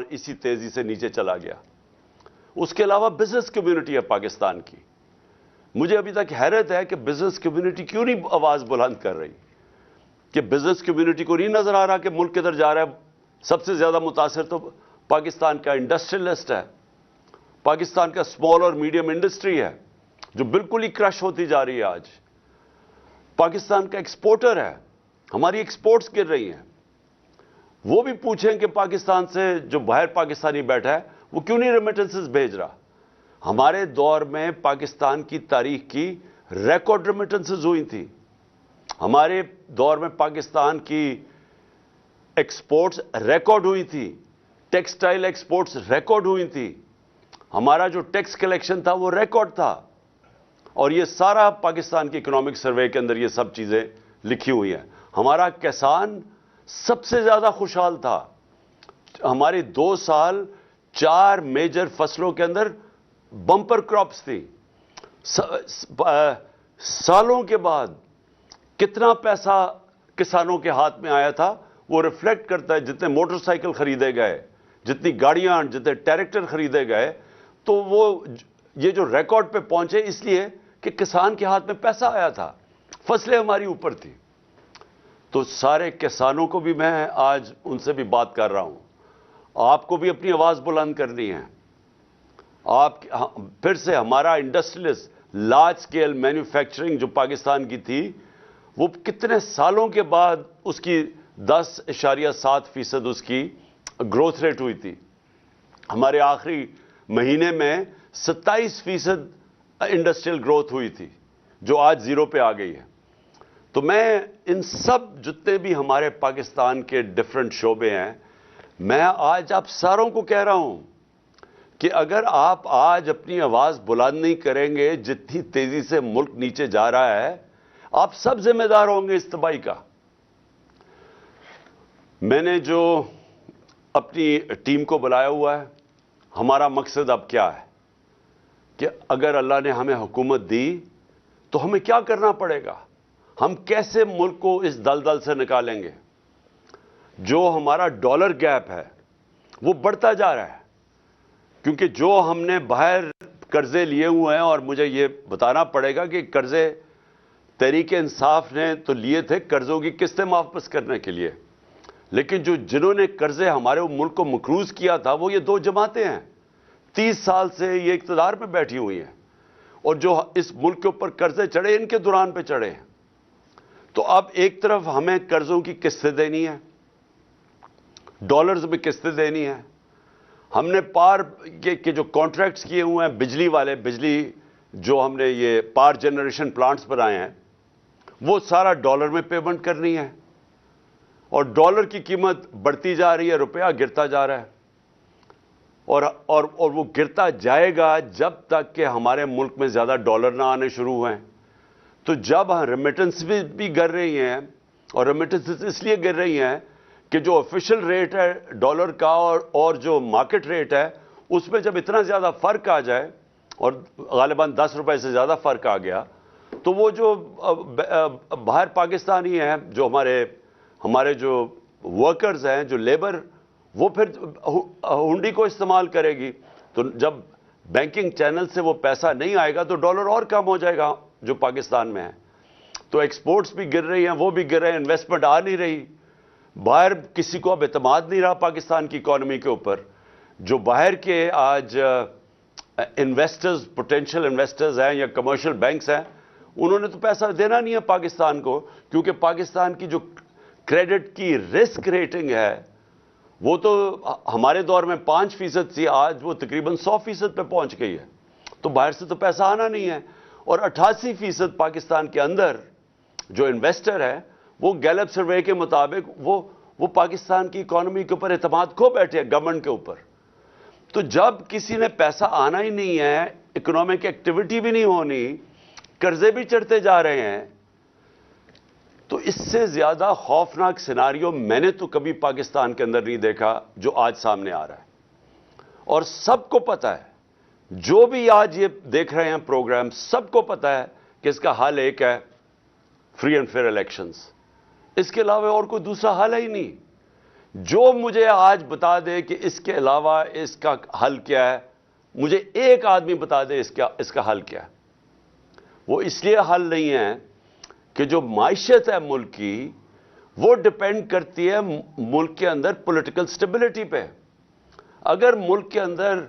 اسی تیزی سے نیچے چلا گیا. اس کے علاوہ بزنس کمیونٹی ہے پاکستان کی. مجھے ابھی تک حیرت ہے کہ بزنس کمیونٹی کیوں نہیں آواز بلند کر رہی, کہ بزنس کمیونٹی کو نہیں نظر آ رہا کہ ملک کدھر جا رہا ہے. سب سے زیادہ متاثر تو پاکستان کا انڈسٹریلسٹ ہے, پاکستان کا اسمال اور میڈیم انڈسٹری ہے جو بالکل ہی کرش ہوتی جا رہی ہے. آج پاکستان کا ایکسپورٹر ہے, ہماری ایکسپورٹس گر رہی ہیں. وہ بھی پوچھیں کہ پاکستان سے جو باہر پاکستانی بیٹھا ہے وہ کیوں نہیں ریمیٹنسز بھیج رہا. ہمارے دور میں پاکستان کی تاریخ کی ریکارڈ ریمیٹنسز ہوئی تھی. ہمارے دور میں پاکستان کی ایکسپورٹس ریکارڈ ہوئی تھی, ٹیکسٹائل ایکسپورٹس ریکارڈ ہوئی تھی, ہمارا جو ٹیکس کلیکشن تھا وہ ریکارڈ تھا. اور یہ سارا پاکستان کی اکنامک سروے کے اندر یہ سب چیزیں لکھی ہوئی ہیں. ہمارا کسان سب سے زیادہ خوشحال تھا. ہمارے 2 سال 4 میجر فصلوں کے اندر بمپر کراپس تھی. سالوں کے بعد کتنا پیسہ کسانوں کے ہاتھ میں آیا تھا وہ ریفلیکٹ کرتا ہے. جتنے موٹر سائیکل خریدے گئے, جتنی گاڑیاں, جتنے ٹریکٹر خریدے گئے, تو وہ یہ جو ریکارڈ پہ پہنچے اس لیے کہ کسان کے ہاتھ میں پیسہ آیا تھا, فصلیں ہماری اوپر تھی. تو سارے کسانوں کو بھی میں آج ان سے بھی بات کر رہا ہوں, آپ کو بھی اپنی آواز بلند کرنی ہے. آپ پھر سے ہمارا انڈسٹریلسٹ لارج سکیل مینوفیکچرنگ جو پاکستان کی تھی وہ کتنے سالوں کے بعد اس کی 10.7% اس کی گروتھ ریٹ ہوئی تھی. ہمارے آخری مہینے میں 27% انڈسٹریل گروتھ ہوئی تھی جو آج 0 پہ آ گئی ہے. تو میں ان سب جتنے بھی ہمارے پاکستان کے ڈفرنٹ شعبے ہیں, میں آج آپ ساروں کو کہہ رہا ہوں کہ اگر آپ آج اپنی آواز بلند نہیں کریں گے, جتنی تیزی سے ملک نیچے جا رہا ہے, آپ سب ذمہ دار ہوں گے اس تباہی کا. میں نے جو اپنی ٹیم کو بلایا ہوا ہے, ہمارا مقصد اب کیا ہے کہ اگر اللہ نے ہمیں حکومت دی تو ہمیں کیا کرنا پڑے گا, ہم کیسے ملک کو اس دلدل سے نکالیں گے. جو ہمارا ڈالر گیپ ہے وہ بڑھتا جا رہا ہے, کیونکہ جو ہم نے باہر قرضے لیے ہوئے ہیں, اور مجھے یہ بتانا پڑے گا کہ قرضے تحریک انصاف نے تو لیے تھے قرضوں کی قسطیں واپس کرنے کے لیے, لیکن جنہوں نے قرضے ہمارے ملک کو مقروض کیا تھا وہ یہ 2 جماعتیں ہیں. 30 سال سے یہ اقتدار میں بیٹھی ہوئی ہیں, اور جو اس ملک کے اوپر قرضے چڑھے ان کے دوران پہ چڑھے ہیں. تو اب ایک طرف ہمیں قرضوں کی قسطیں دینی ہے, ڈالرز میں قسطیں دینی ہے. ہم نے پار کے جو کانٹریکٹس کیے ہوئے ہیں بجلی والے, بجلی جو ہم نے یہ پار جنریشن پلانٹس بنائے ہیں وہ سارا ڈالر میں پیمنٹ کرنی ہے, اور ڈالر کی قیمت بڑھتی جا رہی ہے, روپیہ گرتا جا رہا ہے. اور وہ گرتا جائے گا جب تک کہ ہمارے ملک میں زیادہ ڈالر نہ آنے شروع ہوئے. تو جب ریمیٹنس بھی گر رہی ہیں, اور ریمیٹنس اس لیے گر رہی ہیں کہ جو آفیشیل ریٹ ہے ڈالر کا اور جو مارکیٹ ریٹ ہے اس میں جب اتنا زیادہ فرق آ جائے, اور غالباً 10 روپے سے زیادہ فرق آ گیا, تو وہ جو باہر پاکستانی ہیں, جو ہمارے جو ورکرز ہیں, جو لیبر, وہ پھر ہنڈی کو استعمال کرے گی. تو جب بینکنگ چینل سے وہ پیسہ نہیں آئے گا تو ڈالر اور کم ہو جائے گا جو پاکستان میں ہے. تو ایکسپورٹس بھی گر رہی ہیں, وہ بھی گر رہے ہیں, انویسٹمنٹ آ نہیں رہی. باہر کسی کو اب اعتماد نہیں رہا پاکستان کی اکانومی کے اوپر. جو باہر کے آج انویسٹرز, پوٹینشیل انویسٹرز ہیں یا کمرشل بینکس ہیں, انہوں نے تو پیسہ دینا نہیں ہے پاکستان کو, کیونکہ پاکستان کی جو کریڈٹ کی رسک ریٹنگ ہے وہ تو ہمارے دور میں 5% تھی, آج وہ تقریباً 100% پہ پہنچ گئی ہے. تو باہر سے تو پیسہ آنا نہیں ہے. اور 88% پاکستان کے اندر جو انویسٹر ہے وہ گیلپ سروے کے مطابق وہ پاکستان کی اکانومی کے اوپر اعتماد کھو بیٹھے ہیں, گورنمنٹ کے اوپر. تو جب کسی نے پیسہ آنا ہی نہیں ہے, اکنامک ایکٹیویٹی بھی نہیں ہونی, قرضے بھی چڑھتے جا رہے ہیں, تو اس سے زیادہ خوفناک سیناریو میں نے تو کبھی پاکستان کے اندر نہیں دیکھا جو آج سامنے آ رہا ہے. اور سب کو پتا ہے, جو بھی آج یہ دیکھ رہے ہیں پروگرام, سب کو پتا ہے کہ اس کا حل ایک ہے, فری اینڈ فیئر الیکشنز. اس کے علاوہ اور کوئی دوسرا حل ہی نہیں. جو مجھے آج بتا دے کہ اس کے علاوہ اس کا حل کیا ہے، مجھے ایک آدمی بتا دے اس کا حل کیا ہے۔ وہ اس لیے حل نہیں ہے کہ جو معیشت ہے ملک کی، وہ ڈپینڈ کرتی ہے ملک کے اندر پولیٹیکل سٹیبلٹی پہ۔ اگر ملک کے اندر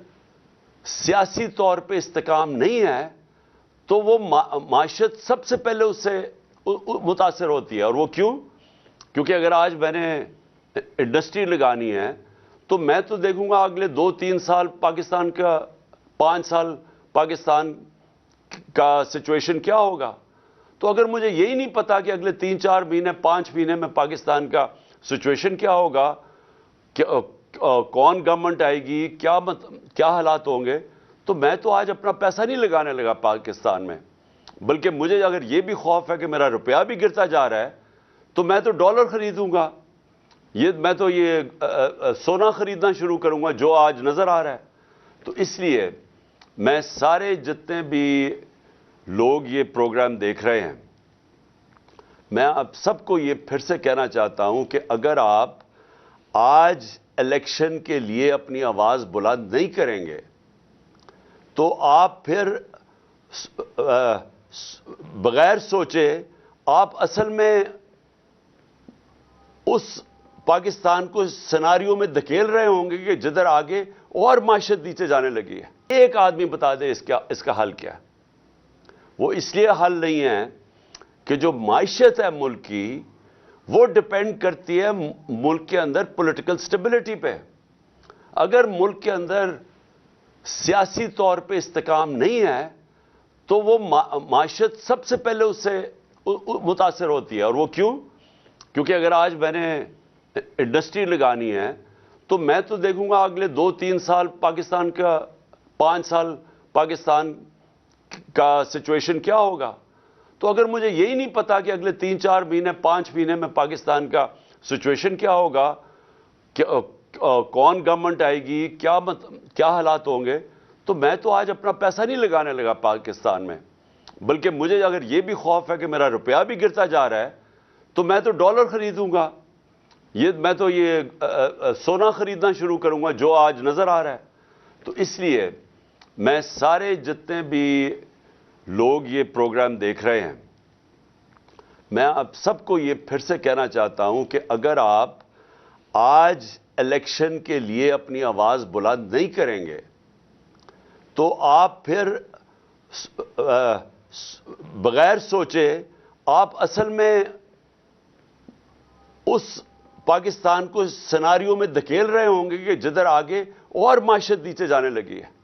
سیاسی طور پہ استحکام نہیں ہے تو وہ معیشت سب سے پہلے اس سے متاثر ہوتی ہے۔ اور وہ کیوں؟ کیونکہ اگر آج میں نے انڈسٹری لگانی ہے تو میں تو دیکھوں گا اگلے 2-3 سال پاکستان کا، 5 سال پاکستان کا سچویشن کیا ہوگا۔ تو اگر مجھے یہی نہیں پتا کہ اگلے 3-4 مہینے، 5 مہینے میں پاکستان کا سچویشن کیا ہوگا، کون گورنمنٹ آئے گی، کیا حالات ہوں گے، تو میں تو آج اپنا پیسہ نہیں لگانے لگا پاکستان میں، بلکہ مجھے اگر یہ بھی خوف ہے کہ میرا روپیہ بھی گرتا جا رہا ہے تو میں تو ڈالر خریدوں گا، میں تو یہ سونا خریدنا شروع کروں گا جو آج نظر آ رہا ہے۔ تو اس لیے میں سارے جتنے بھی لوگ یہ پروگرام دیکھ رہے ہیں، میں اب سب کو یہ پھر سے کہنا چاہتا ہوں کہ اگر آپ آج الیکشن کے لیے اپنی آواز بلند نہیں کریں گے تو آپ پھر بغیر سوچے آپ اصل میں اس پاکستان کو سیناریو میں دھکیل رہے ہوں گے کہ جدھر آگے اور معیشت نیچے جانے لگی ہے۔ ایک آدمی بتا دے اس کا حل کیا ہے۔ وہ اس لیے حل نہیں ہے کہ جو معیشت ہے ملک کی، وہ ڈپینڈ کرتی ہے ملک کے اندر پولیٹیکل سٹیبلٹی پہ۔ اگر ملک کے اندر سیاسی طور پہ استحکام نہیں ہے تو وہ معیشت سب سے پہلے اس سے متاثر ہوتی ہے۔ اور وہ کیوں؟ کیونکہ اگر آج میں نے انڈسٹری لگانی ہے تو میں تو دیکھوں گا اگلے 2-3 سال پاکستان کا، 5 سال پاکستان کا سچویشن کیا ہوگا۔ تو اگر مجھے یہی نہیں پتا کہ اگلے 3-4 مہینے، 5 مہینے میں پاکستان کا سچویشن کیا ہوگا، کون گورنمنٹ آئے گی، کیا حالات ہوں گے، تو میں تو آج اپنا پیسہ نہیں لگانے لگا پاکستان میں، بلکہ مجھے اگر یہ بھی خوف ہے کہ میرا روپیہ بھی گرتا جا رہا ہے تو میں تو ڈالر خریدوں گا، میں تو یہ سونا خریدنا شروع کروں گا جو آج نظر آ رہا ہے۔ تو اس لیے میں سارے جتنے بھی لوگ یہ پروگرام دیکھ رہے ہیں، میں اب سب کو یہ پھر سے کہنا چاہتا ہوں کہ اگر آپ آج الیکشن کے لیے اپنی آواز بلند نہیں کریں گے تو آپ پھر بغیر سوچے آپ اصل میں اس پاکستان کو سیناریو میں دھکیل رہے ہوں گے کہ جدھر آگے اور معیشت نیچے جانے لگی ہے۔